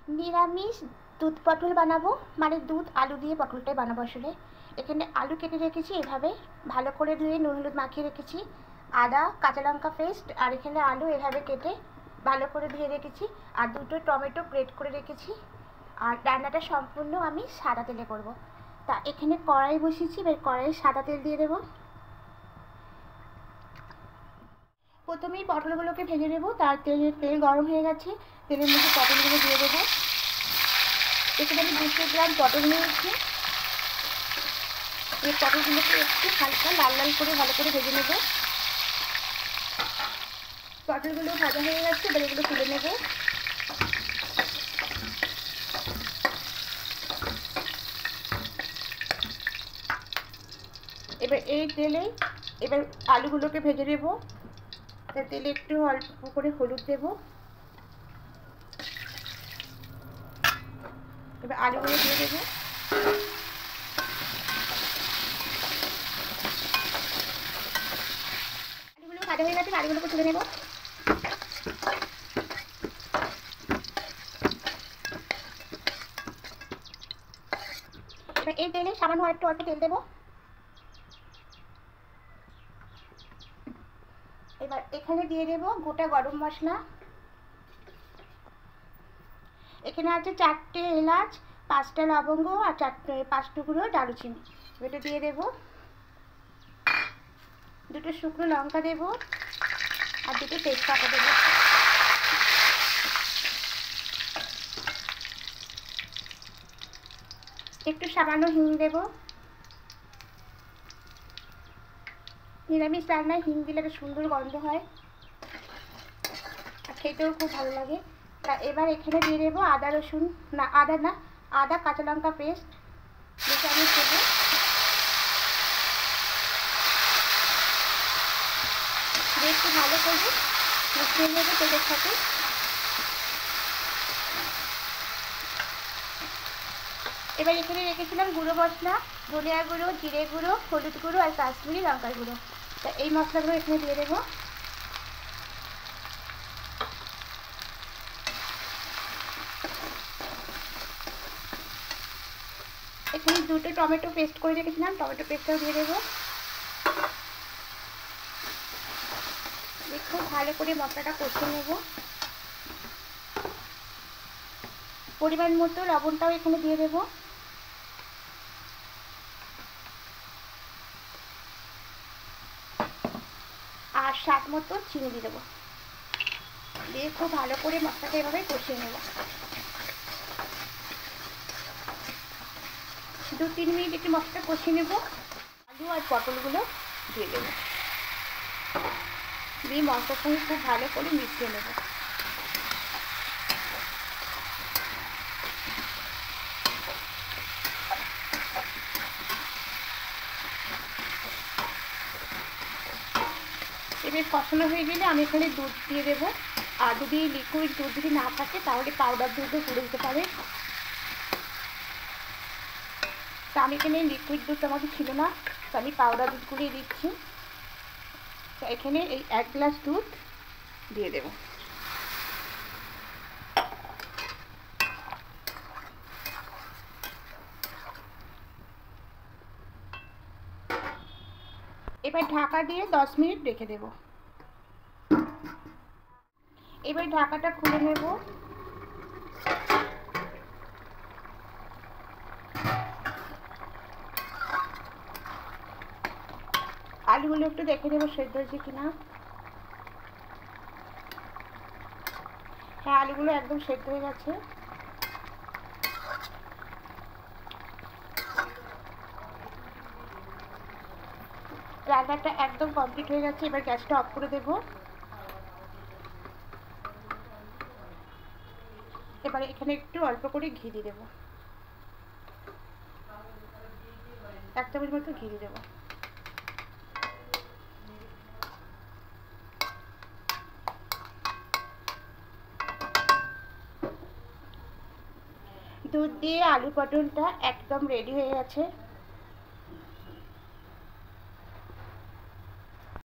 নিরামিষ দুধ পটল বানাবো, মানে দুধ আলু দিয়ে পটলটাই বানাবো। আসলে এখানে আলু কেটে রেখেছি, এভাবে ভালো করে ধুয়ে নুন হলুদ মাখিয়ে রেখেছি। আদা কাঁচা লঙ্কা পেস্ট, আর এখানে আলু এভাবে কেটে ভালো করে ধুয়ে রেখেছি। আর দুটো টমেটো গ্রেট করে রেখেছি। আর রান্নাটা সম্পূর্ণ আমি সাদা তেলে করব। তা এখানে কড়াই বসিয়েছি, এবার কড়াইয়ে সাদা তেল দিয়ে দেবো। প্রথমেই পটলগুলোকে ভেজে নেবো। তার তেল গরম হয়ে গেছে, তেলের মধ্যে পটলগুলো দিয়ে দেবো। এখানে আমি 200 গ্রাম পটল নিয়েছি। এই পটলগুলোকে একটু হালকা লাল লাল করে ভালো করে ভেজে নেব। পটলগুলো ভাজা হয়ে গেছে, এবার এগুলো তুলে নেব। এবার এই তেলে এবার আলুগুলোকে ভেজে নেব। তেলে একটু অল্প করে হলুদ দেব। এবার আলুগুলো দিয়ে দেবো। আলুগুলো ভাজা হয়ে গেছে, আলুগুলোকে তুলে নেব। এবার এই তেলে সামান্য একটু অল্প তেল দেবো। এবার এখানে দিয়ে দেবো গোটা গরম মশলা। এখানে আছে 4টে এলাচ, 5টা লবঙ্গ আর 5 টুকরো দারুচিনি। এটা দিয়ে দেবো। 2টো শুকনো লঙ্কা দেবো আর 2টো তেজপাতা দেবো। একটু সামান্য হিং দেবো। নিরামিষ রান্নায় হিং দিলে একটা সুন্দর গন্ধ হয় আর খেতেও খুব ভালো লাগে। তা এবার এখানে দিয়ে দেবো আদা কাঁচা লঙ্কা পেস্ট, যেটা আমি দেবো। একটু ভালো করে মিশিয়ে নেবো তেলের সাথে। এবার এখানে রেখেছিলাম গুঁড়ো মশলা, ধনিয়া গুঁড়ো, জিরে গুঁড়ো, হলুদ গুঁড়ো আর কাশ্মীরি লঙ্কার গুঁড়ো। তা এই মশলাগুলো এখানে দিয়ে দেবো। এখানে 2টো টমেটো পেস্ট করে রেখেছিলাম, টমেটো পেস্টটাও দিয়ে দেবো। খুব ভালো করে মশলাটা কষিয়ে নেব। পরিমাণ মতো লবণটাও এখানে দিয়ে দেবো। আর স্বাদ মতো চিনি দিয়ে দেবো। দিয়ে খুব ভালো করে মশলাটা এভাবে কষিয়ে নেব। 2-3 মিনিট একটু মশলাটা কষিয়ে নেব। আলু আর পটলগুলো দিয়ে দেবো। দিয়ে মশলার সঙ্গে খুব ভালো করে মিশিয়ে নেব। এবার কষানো হয়ে গেলে আমি এখানে দুধ দিয়ে দেবো। আর যদি লিকুইড দুধ যদি না থাকে তাহলে পাউডার দুধও করে দিতে পারে। তা আমি এখানে লিকুইড দুধ আমাদের ছিল না, তো আমি পাউডার দুধ গুলিয়ে দিচ্ছি। তো এখানে এই 1 গ্লাস দুধ দিয়ে দেব। এবার ঢাকা দিয়ে 10 মিনিট রেখে দেব। এবার ঢাকাটা খুলে নেব। আলুগুলো একটু দেখে দেবো সেদ্ধ হয়েছে কিনা। হ্যাঁ, আলুগুলো একদম সেদ্ধ হয়ে গেছে। রান্নাটা একদম কমপ্লিট হয়ে গেছে। এবার গ্যাসটা অফ করে দেব। এবারে এখানে একটু অল্প করে ঘি দিয়ে দেবো। 1 চামচ মতো ঘি দিয়ে দেবো। দুধ দিয়ে আলু পটলটা একদম রেডি হয়ে গেছে।